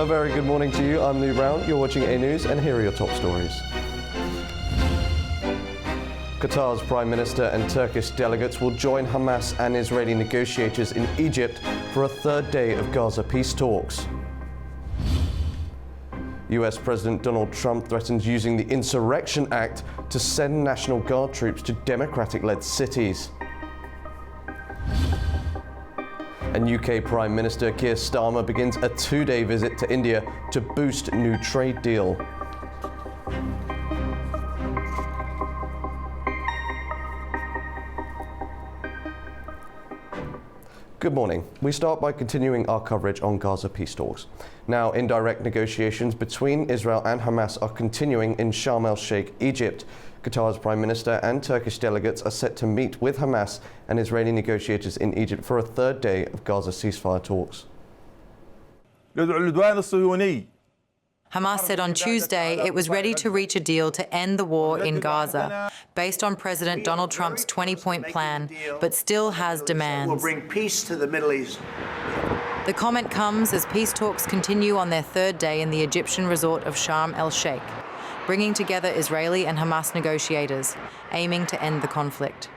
A very good morning to you. I'm Lou Brown. You're watching A News, and here are your top stories. Qatar's Prime Minister and Turkish delegates will join Hamas and Israeli negotiators in Egypt for a third day of Gaza peace talks. US President Donald Trump threatens using the Insurrection Act to send National Guard troops to Democratic-led cities. And UK Prime Minister Keir Starmer begins a two-day visit to India to boost new trade deal. Good morning. We start by continuing our coverage on Gaza peace talks. Now, indirect negotiations between Israel and Hamas are continuing in Sharm el-Sheikh, Egypt. Qatar's Prime Minister and Turkish delegates are set to meet with Hamas and Israeli negotiators in Egypt for a third day of Gaza ceasefire talks. Hamas said on Tuesday it was ready to reach a deal to end the war in Gaza, based on President Donald Trump's 20-point plan, but still has demands. Will bring peace to the Middle East. The comment comes as peace talks continue on their third day in the Egyptian resort of Sharm el-Sheikh, bringing together Israeli and Hamas negotiators, aiming to end the conflict.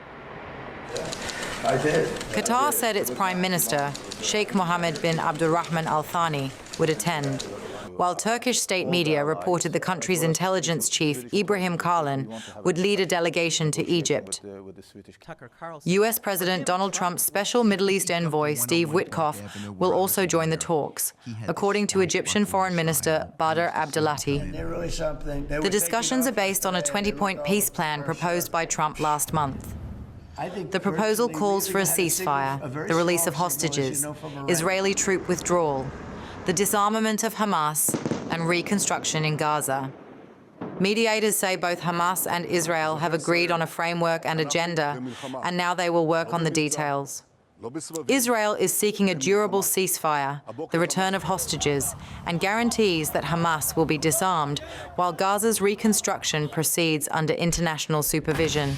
Qatar said its Prime Minister, Sheikh Mohammed bin Abdulrahman Al Thani, would attend, while Turkish state media reported the country's intelligence chief, Ibrahim Kalin, would lead a delegation to Egypt. US President Donald Trump's special Middle East envoy, Steve Witkoff, will also join the talks, according to Egyptian Foreign Minister Badr Abdelati. The discussions are based on a 20-point peace plan proposed by Trump last month. The proposal calls for a ceasefire, the release of hostages, Israeli troop withdrawal, the disarmament of Hamas, and reconstruction in Gaza. Mediators say both Hamas and Israel have agreed on a framework and agenda, and now they will work on the details. Israel is seeking a durable ceasefire, the return of hostages, and guarantees that Hamas will be disarmed, while Gaza's reconstruction proceeds under international supervision.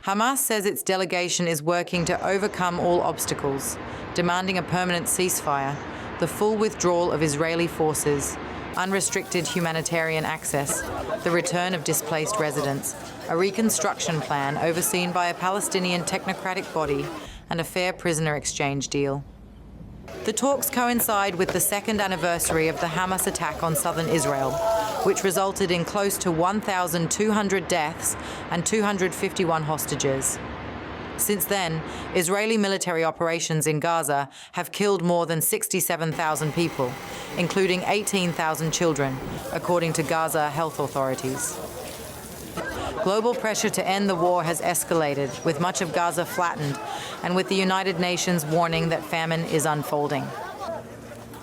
Hamas says its delegation is working to overcome all obstacles, demanding a permanent ceasefire, the full withdrawal of Israeli forces, unrestricted humanitarian access, the return of displaced residents, a reconstruction plan overseen by a Palestinian technocratic body, and a fair prisoner exchange deal. The talks coincide with the second anniversary of the Hamas attack on southern Israel, which resulted in close to 1,200 deaths and 251 hostages. Since then, Israeli military operations in Gaza have killed more than 67,000 people, including 18,000 children, according to Gaza health authorities. Global pressure to end the war has escalated, with much of Gaza flattened, and with the United Nations warning that famine is unfolding.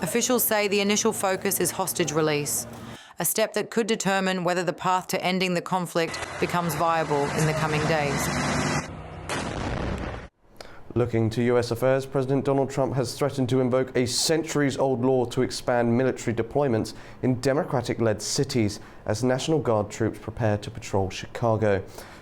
Officials say the initial focus is hostage release, a step that could determine whether the path to ending the conflict becomes viable in the coming days. Looking to US affairs, President Donald Trump has threatened to invoke a centuries-old law to expand military deployments in Democratic-led cities as National Guard troops prepare to patrol Chicago.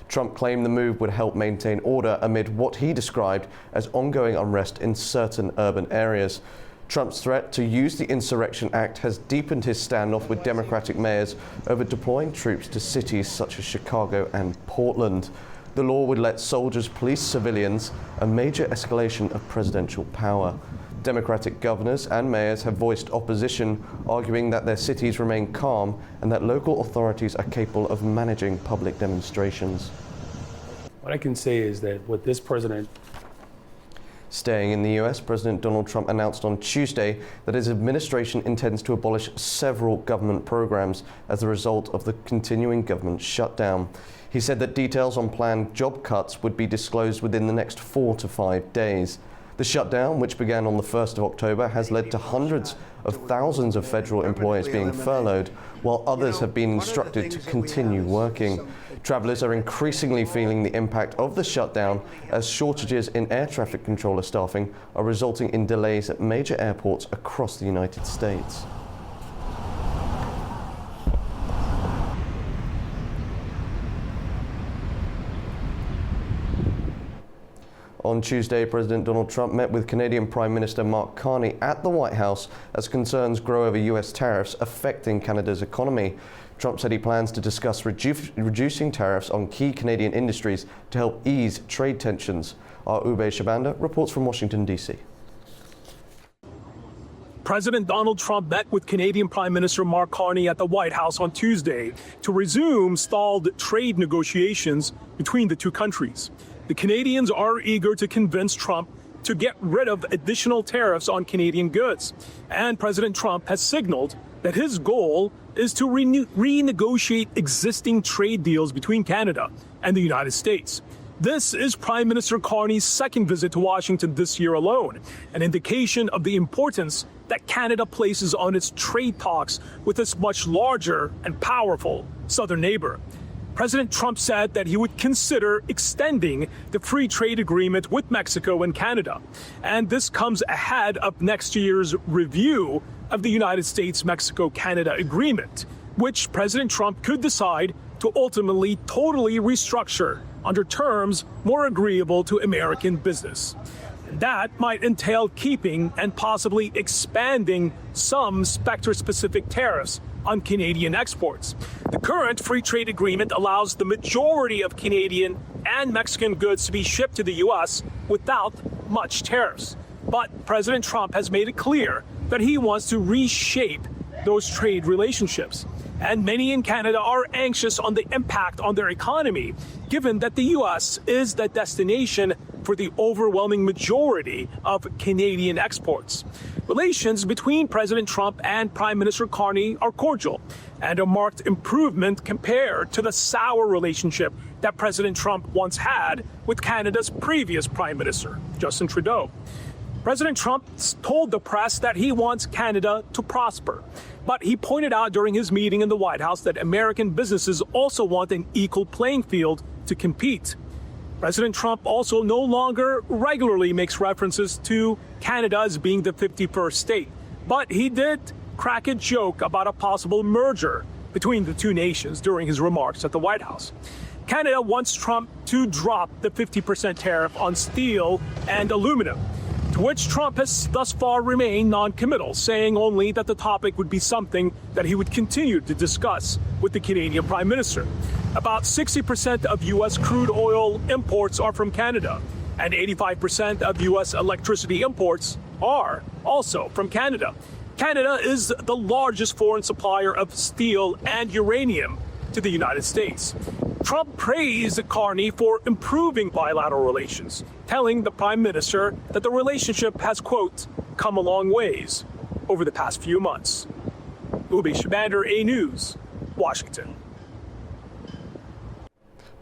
Trump claimed the move would help maintain order amid what he described as ongoing unrest in certain urban areas. Trump's threat to use the Insurrection Act has deepened his standoff with Democratic mayors over deploying troops to cities such as Chicago and Portland. The law would let soldiers police civilians, a major escalation of presidential power. Democratic governors and mayors have voiced opposition, arguing that their cities remain calm and that local authorities are capable of managing public demonstrations. What I can say is that with this president... Staying in the US, President Donald Trump announced on Tuesday that his administration intends to abolish several government programs as a result of the continuing government shutdown. He said that details on planned job cuts would be disclosed within the next 4 to 5 days. The shutdown, which began on the 1st of October, has led to hundreds of thousands of federal employees being furloughed, while others have been instructed to continue working. Travelers are increasingly feeling the impact of the shutdown as shortages in air traffic controller staffing are resulting in delays at major airports across the United States. On Tuesday, President Donald Trump met with Canadian Prime Minister Mark Carney at the White House as concerns grow over US tariffs affecting Canada's economy. Trump said he plans to discuss reducing tariffs on key Canadian industries to help ease trade tensions. Our Ube Shabanda reports from Washington, D.C. President Donald Trump met with Canadian Prime Minister Mark Carney at the White House on Tuesday to resume stalled trade negotiations between the two countries. The Canadians are eager to convince Trump to get rid of additional tariffs on Canadian goods. And President Trump has signaled that his goal is to renegotiate existing trade deals between Canada and the United States. This is Prime Minister Carney's second visit to Washington this year alone, an indication of the importance that Canada places on its trade talks with its much larger and powerful southern neighbor. President Trump said that he would consider extending the free trade agreement with Mexico and Canada. And this comes ahead of next year's review of the United States-Mexico-Canada agreement, which President Trump could decide to ultimately totally restructure under terms more agreeable to American business. That might entail keeping and possibly expanding some sector-specific tariffs on Canadian exports. The current free trade agreement allows the majority of Canadian and Mexican goods to be shipped to the U.S. without much tariffs. But President Trump has made it clear that he wants to reshape those trade relationships. And many in Canada are anxious on the impact on their economy, given that the U.S. is the destination for the overwhelming majority of Canadian exports. Relations between President Trump and Prime Minister Carney are cordial and a marked improvement compared to the sour relationship that President Trump once had with Canada's previous Prime Minister, Justin Trudeau. President Trump told the press that he wants Canada to prosper, but he pointed out during his meeting in the White House that American businesses also want an equal playing field to compete. President Trump also no longer regularly makes references to Canada as being the 51st state, but he did crack a joke about a possible merger between the two nations during his remarks at the White House. Canada wants Trump to drop the 50% tariff on steel and aluminum, to which Trump has thus far remained non-committal, saying only that the topic would be something that he would continue to discuss with the Canadian Prime Minister. About 60% of U.S. crude oil imports are from Canada, and 85% of U.S. electricity imports are also from Canada. Canada is the largest foreign supplier of steel and uranium to the United States. Trump praised Carney for improving bilateral relations, telling the Prime Minister that the relationship has, quote, come a long ways over the past few months. Ube Shabander, A News, Washington.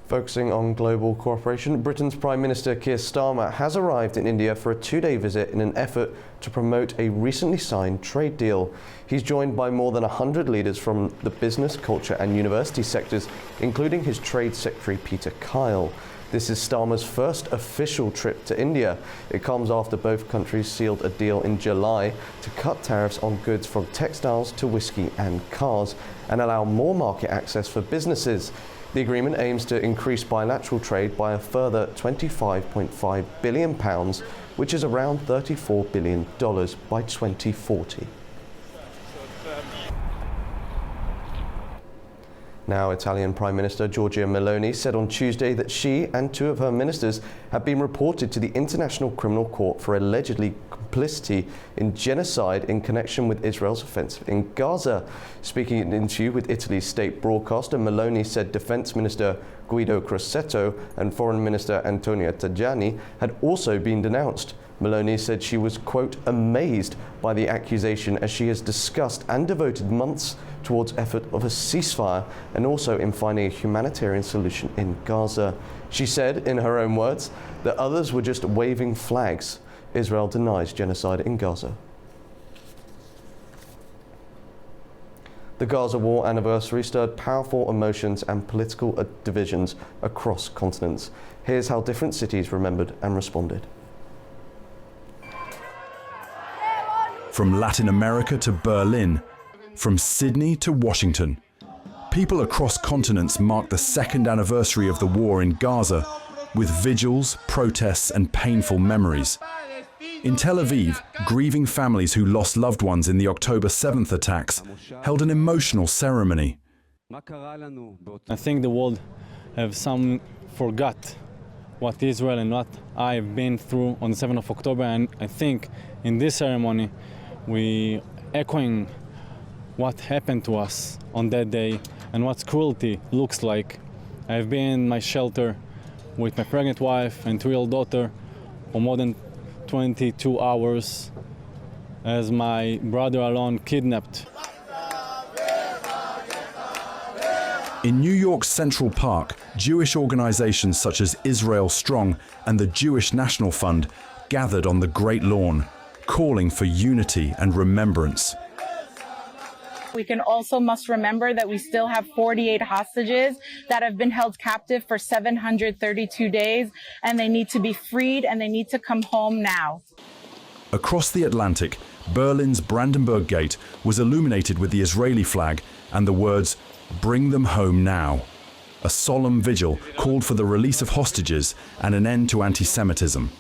Focusing on global cooperation, Britain's Prime Minister Keir Starmer has arrived in India for a two-day visit in an effort to promote a recently signed trade deal. He's joined by more than 100 leaders from the business, culture and university sectors, including his Trade Secretary Peter Kyle. This is Starmer's first official trip to India. It comes after both countries sealed a deal in July to cut tariffs on goods from textiles to whiskey and cars and allow more market access for businesses. The agreement aims to increase bilateral trade by a further £25.5 billion, which is around $34 billion by 2040. Now, Italian Prime Minister Giorgia Meloni said on Tuesday that she and two of her ministers have been reported to the International Criminal Court for allegedly complicity in genocide in connection with Israel's offensive in Gaza. Speaking in an interview with Italy's state broadcaster, Meloni said Defense Minister Guido Crosetto and Foreign Minister Antonio Tajani had also been denounced. Meloni said she was, quote, amazed by the accusation as she has discussed and devoted months towards effort of a ceasefire and also in finding a humanitarian solution in Gaza. She said, in her own words, that others were just waving flags. Israel denies genocide in Gaza. The Gaza war anniversary stirred powerful emotions and political divisions across continents. Here's how different cities remembered and responded. From Latin America to Berlin, from Sydney to Washington, people across continents marked the second anniversary of the war in Gaza with vigils, protests, and painful memories. In Tel Aviv, grieving families who lost loved ones in the October 7th attacks held an emotional ceremony. I think the world have some forgot what Israel and what I've been through on the 7th of October, and I think in this ceremony we echoing what happened to us on that day and what cruelty looks like. I've been in my shelter with my pregnant wife and 2-year-old daughter for more than 22 hours as my brother alone kidnapped. In New York's Central Park, Jewish organizations such as Israel Strong and the Jewish National Fund gathered on the Great Lawn, calling for unity and remembrance. We can also must remember that we still have 48 hostages that have been held captive for 732 days, and they need to be freed and they need to come home now. Across the Atlantic, Berlin's Brandenburg Gate was illuminated with the Israeli flag and the words, "Bring them home now." A solemn vigil called for the release of hostages and an end to anti-Semitism.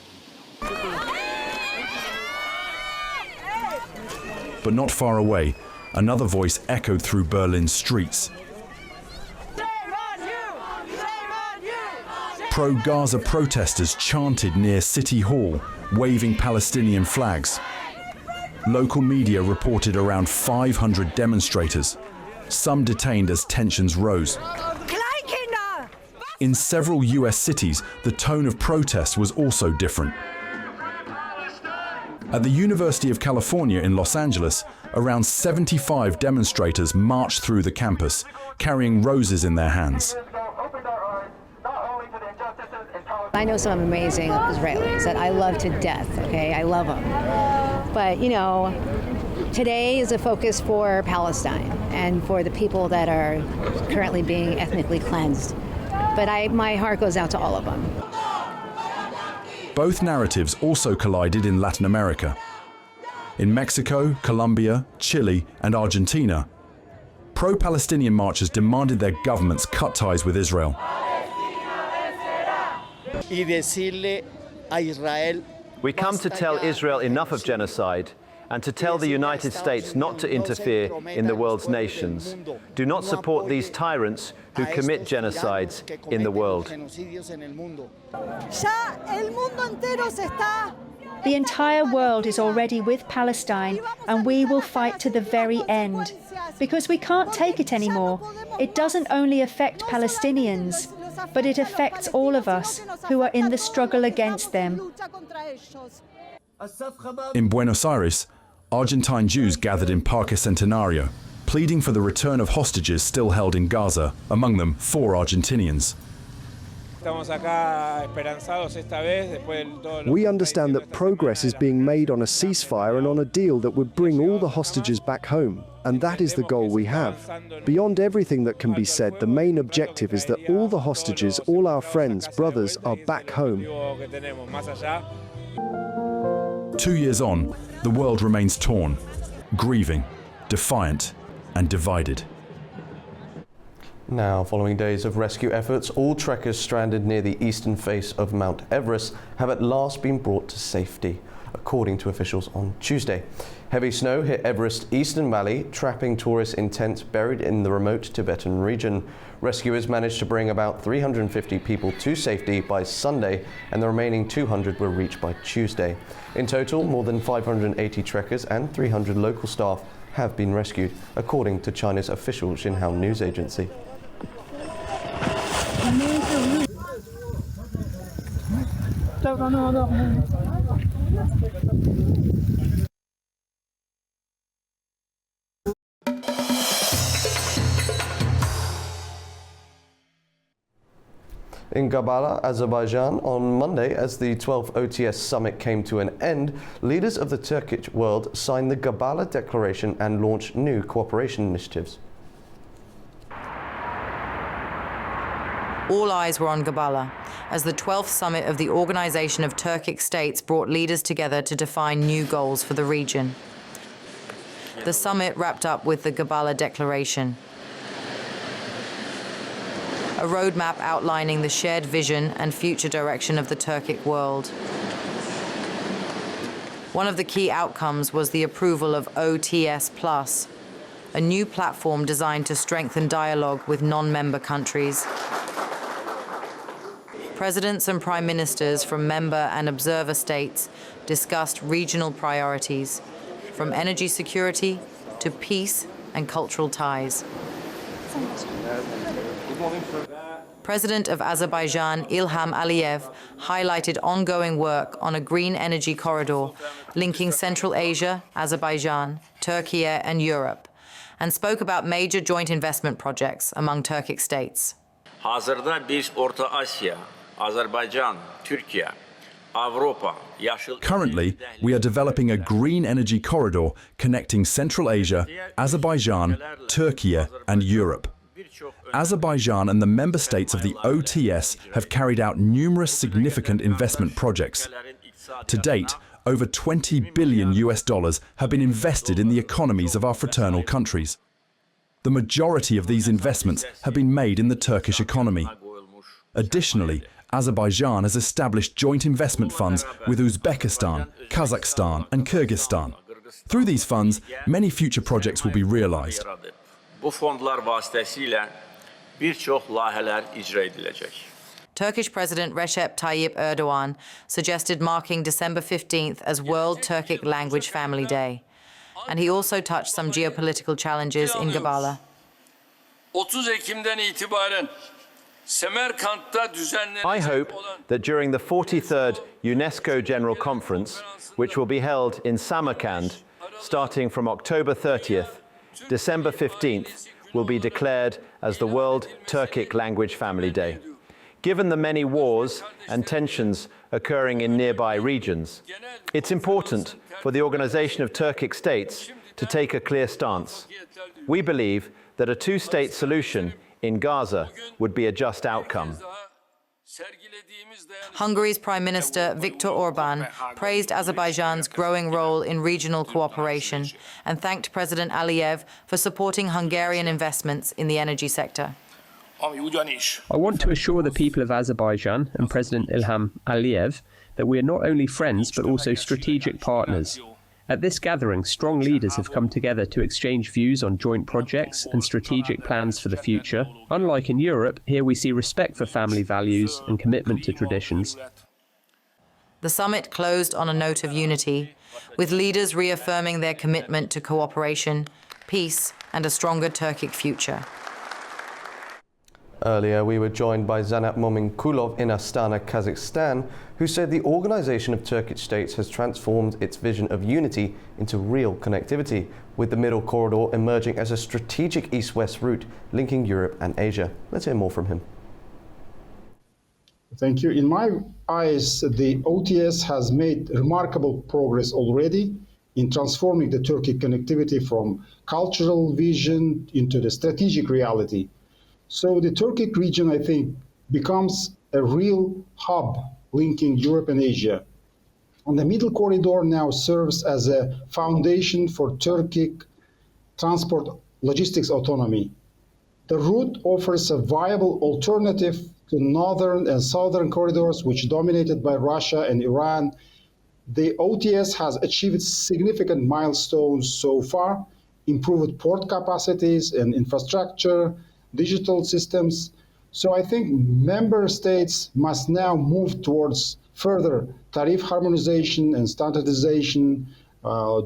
But not far away, another voice echoed through Berlin's streets. Pro-Gaza protesters chanted near City Hall, waving Palestinian flags. Local media reported around 500 demonstrators, some detained as tensions rose. In several US cities, the tone of protest was also different. At the University of California in Los Angeles, around 75 demonstrators marched through the campus, carrying roses in their hands. I know some amazing Israelis that I love to death, okay? I love them. But, you know, today is a focus for Palestine and for the people that are currently being ethnically cleansed. But my heart goes out to all of them. Both narratives also collided in Latin America. In Mexico, Colombia, Chile, and Argentina, pro-Palestinian marchers demanded their governments cut ties with Israel. We come to tell Israel enough of genocide and to tell the United States not to interfere in the world's nations. Do not support these tyrants who commit genocides in the world. The entire world is already with Palestine, and we will fight to the very end. Because we can't take it anymore. It doesn't only affect Palestinians, but it affects all of us who are in the struggle against them. In Buenos Aires, Argentine Jews gathered in Parque Centenario, pleading for the return of hostages still held in Gaza, among them 4 Argentinians. We understand that progress is being made on a ceasefire and on a deal that would bring all the hostages back home, and that is the goal we have. Beyond everything that can be said, the main objective is that all the hostages, all our friends, brothers, are back home. 2 years on, the world remains torn, grieving, defiant, and divided. Now, following days of rescue efforts, all trekkers stranded near the eastern face of Mount Everest have at last been brought to safety, according to officials on Tuesday. Heavy snow hit Everest's eastern valley, trapping tourists in tents buried in the remote Tibetan region. Rescuers managed to bring about 350 people to safety by Sunday, and the remaining 200 were reached by Tuesday. In total, more than 580 trekkers and 300 local staff have been rescued, according to China's official Xinhua news agency. In Gabala, Azerbaijan, on Monday, as the 12th OTS summit came to an end, leaders of the Turkish world signed the Gabala Declaration and launched new cooperation initiatives. All eyes were on Gabala, as the 12th summit of the Organization of Turkic States brought leaders together to define new goals for the region. The summit wrapped up with the Gabala Declaration. a roadmap outlining the shared vision and future direction of the Turkic world. One of the key outcomes was the approval of OTS+, a new platform designed to strengthen dialogue with non-member countries. Presidents and prime ministers from member and observer states discussed regional priorities, from energy security to peace and cultural ties. President of Azerbaijan, Ilham Aliyev, highlighted ongoing work on a green energy corridor linking Central Asia, Azerbaijan, Turkey and Europe, and spoke about major joint investment projects among Turkic states. Hazırda biz Orta Asya, Azerbaycan, Türkiye, Avrupa, Currently, we are developing a green energy corridor connecting Central Asia, Azerbaijan, Turkey and Europe. Azerbaijan and the member states of the OTS have carried out numerous significant investment projects. To date, over $20 billion have been invested in the economies of our fraternal countries. The majority of these investments have been made in the Turkish economy. Additionally, Azerbaijan has established joint investment funds with Uzbekistan, Kazakhstan and Kyrgyzstan. Through these funds, many future projects will be realized. Bu fondlar vasıtasıyla birçok layihələr icra edilecek. Turkish President Recep Tayyip Erdogan suggested marking December 15th as World Turkic Language Family Day. And he also touched some geopolitical challenges in Gabala. 30 Ekim'den itibaren Semerkant'ta düzenlenecek I hope that during the 43rd UNESCO General Conference, which will be held in Samarkand, starting from October 30th, December 15th will be declared as the World Turkic Language Family Day. Given the many wars and tensions occurring in nearby regions, it's important for the Organization of Turkic States to take a clear stance. We believe that a two-state solution in Gaza would be a just outcome. Hungary's Prime Minister Viktor Orban praised Azerbaijan's growing role in regional cooperation and thanked President Aliyev for supporting Hungarian investments in the energy sector. I want to assure the people of Azerbaijan and President Ilham Aliyev that we are not only friends but also strategic partners. At this gathering, strong leaders have come together to exchange views on joint projects and strategic plans for the future. Unlike in Europe, here we see respect for family values and commitment to traditions. The summit closed on a note of unity, with leaders reaffirming their commitment to cooperation, peace, and a stronger Turkic future. Earlier, we were joined by Zanat Mominkulov in Astana, Kazakhstan, who said the Organization of Turkic States has transformed its vision of unity into real connectivity, with the Middle Corridor emerging as a strategic east-west route linking Europe and Asia. Let's hear more from him. Thank you. In my eyes, the OTS has made remarkable progress already in transforming the Turkic connectivity from cultural vision into the strategic reality. So the Turkic region, I think, becomes a real hub linking Europe and Asia. And the Middle Corridor now serves as a foundation for Turkic transport logistics autonomy. The route offers a viable alternative to northern and southern corridors, which dominated by Russia and Iran. The OTS has achieved significant milestones so far, improved port capacities and infrastructure, digital systems. So I think member states must now move towards further tariff harmonization and standardization,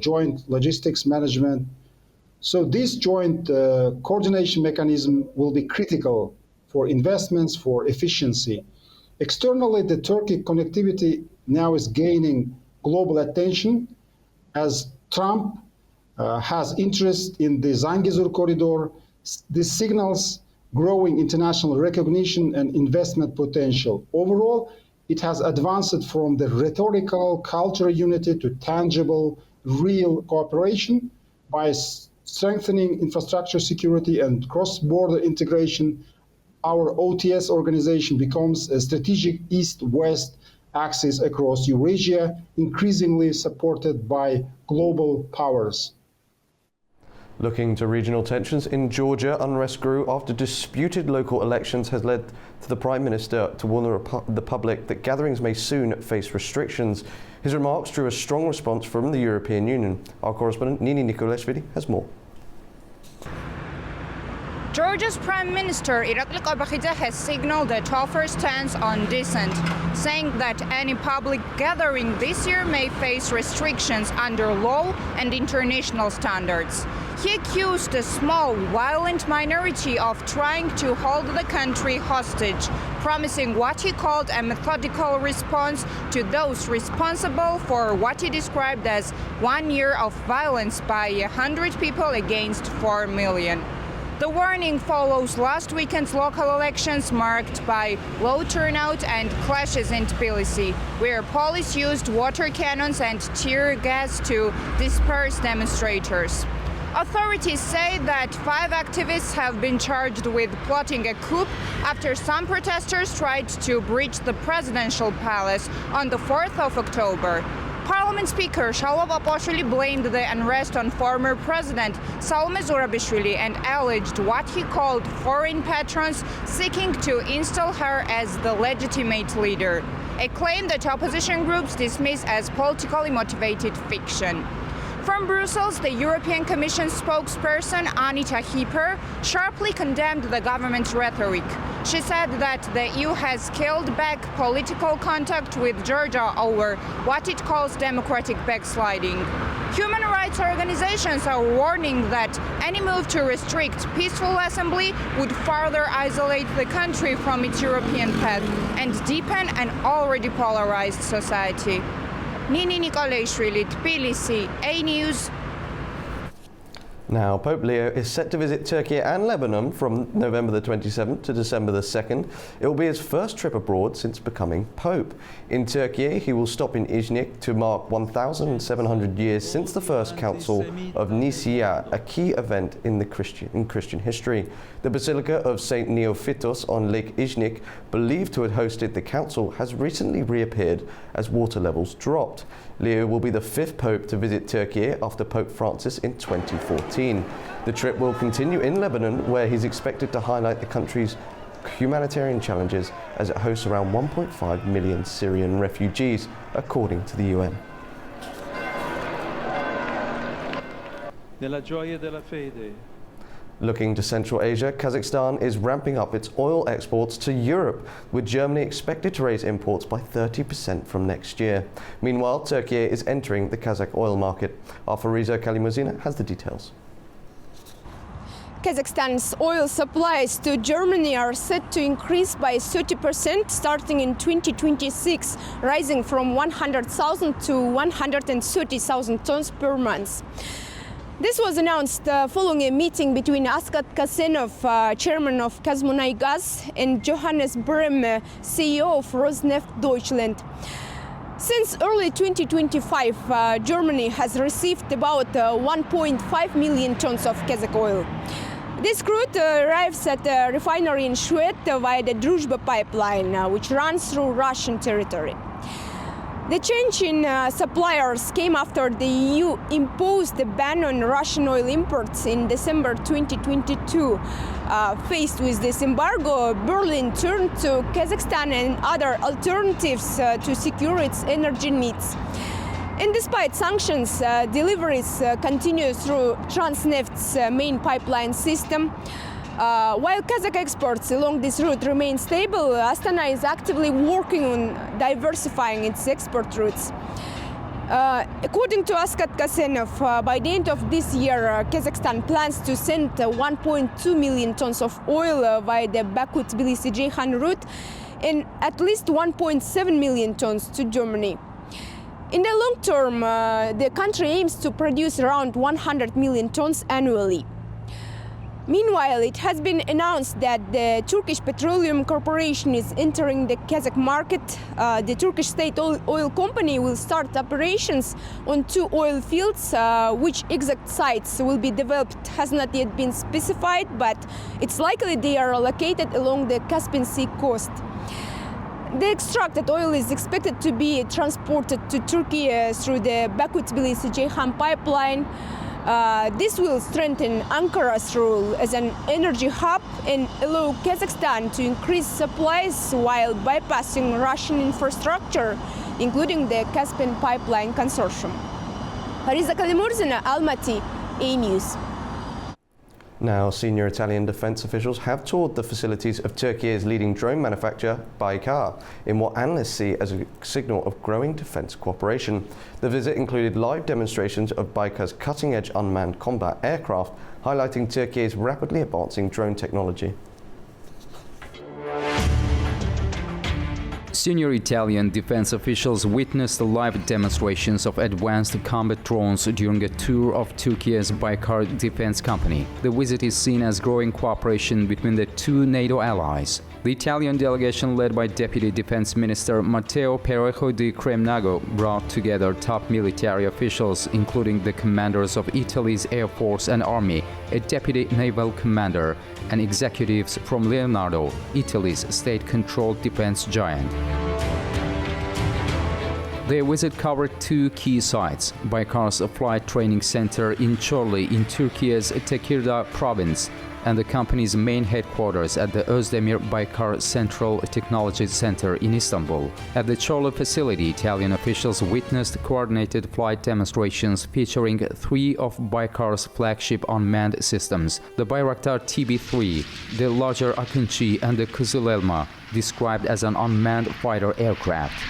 joint logistics management. So this joint coordination mechanism will be critical for investments, for efficiency. Externally, the Turkic connectivity now is gaining global attention as Trump has interest in the Zangezur corridor. This signals growing international recognition and investment potential. Overall, it has advanced from the rhetorical cultural unity to tangible, real cooperation. By strengthening infrastructure security and cross-border integration, our OTS organization becomes a strategic east-west axis across Eurasia, increasingly supported by global powers. Looking to regional tensions in Georgia, unrest grew after disputed local elections has led to the Prime Minister to warn the public that gatherings may soon face restrictions. His remarks drew a strong response from the European Union. Our correspondent Nini Nikolashvili has more. Georgia's Prime Minister Irakli Qobakhidze has signaled a tougher stance on dissent, saying that any public gathering this year may face restrictions under law and international standards. He accused a small, violent minority of trying to hold the country hostage, promising what he called a methodical response to those responsible for what he described as 1 year of violence by 100 people against 4 million. The warning follows last weekend's local elections marked by low turnout and clashes in Tbilisi, where police used water cannons and tear gas to disperse demonstrators. Authorities say that 5 activists have been charged with plotting a coup after some protesters tried to breach the presidential palace on the 4th of October. Parliament Speaker Shalom Apashvili blamed the unrest on former President Salome Zurabishvili and alleged what he called foreign patrons seeking to install her as the legitimate leader, a claim that opposition groups dismiss as politically motivated fiction. From Brussels, the European Commission spokesperson Anita Hipper sharply condemned the government's rhetoric. She said that the EU has scaled back political contact with Georgia over what it calls democratic backsliding. Human rights organizations are warning that any move to restrict peaceful assembly would further isolate the country from its European path and deepen an already polarized society. Nini Nikolashvili, Tbilisi, A News. Now, Pope Leo is set to visit Turkey and Lebanon from November the 27th to December the 2nd. It will be his first trip abroad since becoming Pope. In Turkey, he will stop in Iznik to mark 1,700 years since the First Council of Nicaea, a key event in Christian history. The Basilica of St. Neophytos on Lake Iznik, believed to have hosted the council, has recently reappeared as water levels dropped. Leo will be the 5th Pope to visit Turkey after Pope Francis in 2014. The trip will continue in Lebanon, where he's expected to highlight the country's humanitarian challenges as it hosts around 1.5 million Syrian refugees, according to the UN. Nella gioia della fede. Looking to Central Asia, Kazakhstan is ramping up its oil exports to Europe, with Germany expected to raise imports by 30% from next year. Meanwhile, Turkey is entering the Kazakh oil market. Our Fariza Kalimuzina has the details. Kazakhstan's oil supplies to Germany are set to increase by 30% starting in 2026, rising from 100,000 to 130,000 tons per month. This was announced following a meeting between Askat Kasenov, chairman of Kazmunaygas, and Johannes Brem, CEO of Rosneft Deutschland. Since early 2025, Germany has received about 1.5 million tons of Kazakh oil. This crude arrives at a refinery in Shwet via the Druzhba pipeline, which runs through Russian territory. The change in suppliers came after the EU imposed a ban on Russian oil imports in December 2022. Faced with this embargo, Berlin turned to Kazakhstan and other alternatives to secure its energy needs. And despite sanctions, deliveries continue through Transneft's main pipeline system. While Kazakh exports along this route remain stable, Astana is actively working on diversifying its export routes. According to Askat Kasenov, by the end of this year, Kazakhstan plans to send 1.2 million tons of oil via the Baku-Tbilisi-Ceyhan route and at least 1.7 million tons to Germany. In the long term, the country aims to produce around 100 million tons annually. Meanwhile, it has been announced that the Turkish Petroleum Corporation is entering the Kazakh market. The Turkish state oil company will start operations on 2 oil fields. Which exact sites will be developed has not yet been specified, but it's likely they are located along the Caspian Sea coast. The extracted oil is expected to be transported to Turkey through the Baku-Tbilisi-Ceyhan pipeline. This will strengthen Ankara's role as an energy hub and allow Kazakhstan to increase supplies while bypassing Russian infrastructure, including the Caspian Pipeline Consortium. Riza Kalimurzina, Almaty, A-News. Now, senior Italian defense officials have toured the facilities of Turkey's leading drone manufacturer, Baykar, in what analysts see as a signal of growing defense cooperation. The visit included live demonstrations of Baykar's cutting-edge unmanned combat aircraft, highlighting Turkey's rapidly advancing drone technology. Senior Italian defense officials witnessed live demonstrations of advanced combat drones during a tour of Turkey's Baykar defense company. The visit is seen as growing cooperation between the two NATO allies. The Italian delegation, led by Deputy Defense Minister Matteo Perejo di Cremnago, brought together top military officials, including the commanders of Italy's Air Force and Army, a deputy naval commander, and executives from Leonardo, Italy's state-controlled defense giant. Their visit covered two key sites: Baykar's flight training center in Çorlu in Turkey's Tekirdağ province, and the company's main headquarters at the Özdemir Baykar Central Technology Center in Istanbul. At the Çorlu facility, Italian officials witnessed coordinated flight demonstrations featuring three of Baykar's flagship unmanned systems: the Bayraktar TB3, the larger Akıncı, and the Kızıl Elma, described as an unmanned fighter aircraft.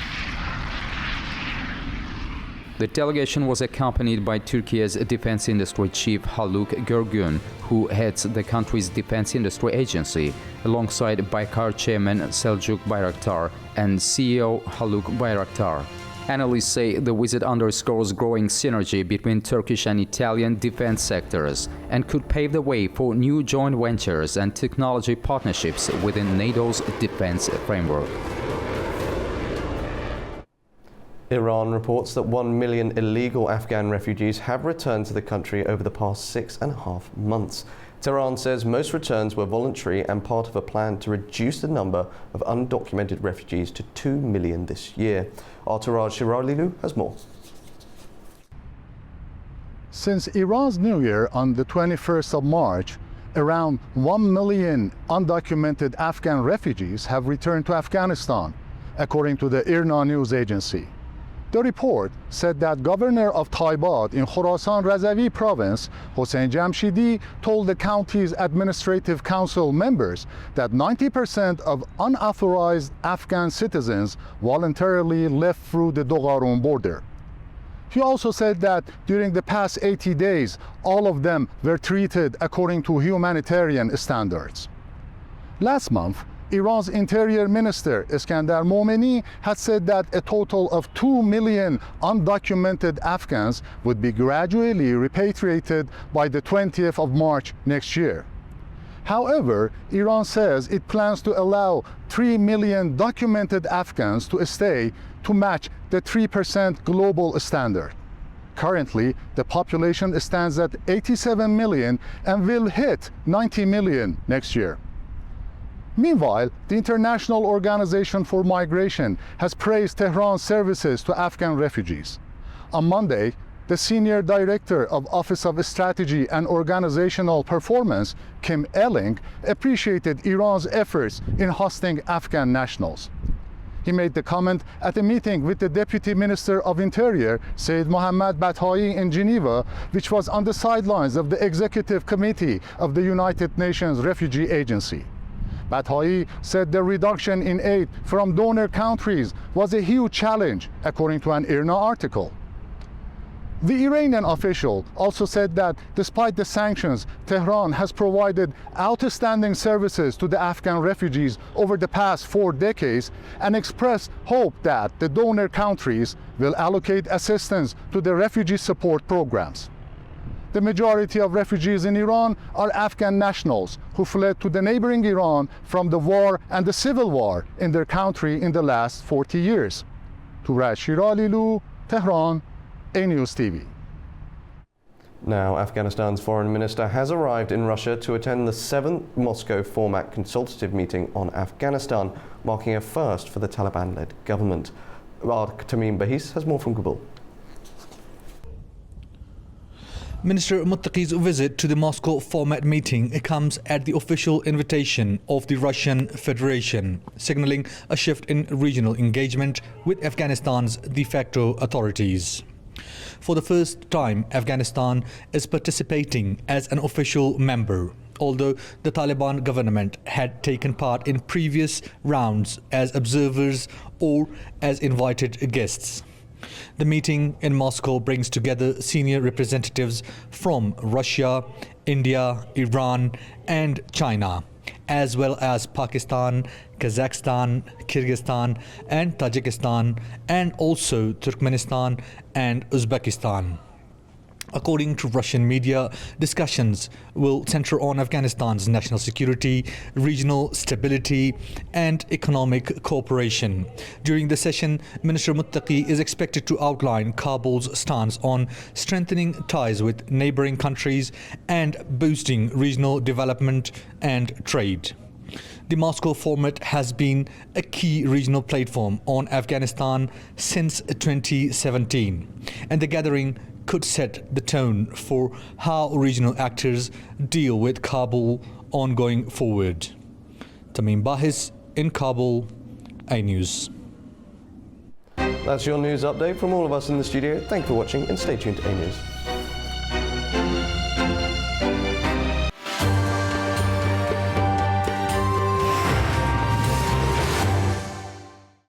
The delegation was accompanied by Turkey's defense industry chief Haluk Görgün, who heads the country's defense industry agency, alongside Baykar chairman Selçuk Bayraktar and CEO Haluk Bayraktar. Analysts say the visit underscores growing synergy between Turkish and Italian defense sectors and could pave the way for new joint ventures and technology partnerships within NATO's defense framework. Iran reports that 1 million illegal Afghan refugees have returned to the country over the past 6.5 months. Tehran says most returns were voluntary and part of a plan to reduce the number of undocumented refugees to 2 million this year. Our Turaj Shiralilu has more. Since Iran's New Year on the 21st of March, around 1 million undocumented Afghan refugees have returned to Afghanistan, according to the IRNA news agency. The report said that Governor of Taibad in Khorasan Razavi province, Hossein Jamshidi, told the county's administrative council members that 90% of unauthorized Afghan citizens voluntarily left through the Dogharun border. He also said that during the past 80 days, all of them were treated according to humanitarian standards. Last month, Iran's Interior Minister Iskandar Momeni had said that a total of 2 million undocumented Afghans would be gradually repatriated by the 20th of March next year. However, Iran says it plans to allow 3 million documented Afghans to stay to match the 3% global standard. Currently, the population stands at 87 million and will hit 90 million next year. Meanwhile, the International Organization for Migration has praised Tehran's services to Afghan refugees. On Monday, the Senior Director of Office of Strategy and Organizational Performance, Kim Elling, appreciated Iran's efforts in hosting Afghan nationals. He made the comment at a meeting with the Deputy Minister of Interior, Said Mohammad Bathai, in Geneva, which was on the sidelines of the Executive Committee of the United Nations Refugee Agency. Bathai said the reduction in aid from donor countries was a huge challenge, according to an IRNA article. The Iranian official also said that despite the sanctions, Tehran has provided outstanding services to the Afghan refugees over the past 4 decades and expressed hope that the donor countries will allocate assistance to the refugee support programs. The majority of refugees in Iran are Afghan nationals who fled to the neighboring Iran from the war and the civil war in their country in the last 40 years. Turaj Shiralilu, Tehran, A-News TV. Now, Afghanistan's foreign minister has arrived in Russia to attend the 7th Moscow format consultative meeting on Afghanistan, marking a first for the Taliban-led government. Tamim Bahis has more from Kabul. Minister Muttaqi's visit to the Moscow format meeting comes at the official invitation of the Russian Federation, signaling a shift in regional engagement with Afghanistan's de facto authorities. For the first time, Afghanistan is participating as an official member, although the Taliban government had taken part in previous rounds as observers or as invited guests. The meeting in Moscow brings together senior representatives from Russia, India, Iran, and China, as well as Pakistan, Kazakhstan, Kyrgyzstan, and Tajikistan, and also Turkmenistan and Uzbekistan. According to Russian media, discussions will center on Afghanistan's national security, regional stability, and economic cooperation. During the session, Minister Muttaqi is expected to outline Kabul's stance on strengthening ties with neighboring countries and boosting regional development and trade. The Moscow format has been a key regional platform on Afghanistan since 2017, and the gathering could set the tone for how regional actors deal with Kabul ongoing forward. Tamim Bahis in Kabul, A News. That's your news update from all of us in the studio. Thank you for watching and stay tuned to A News.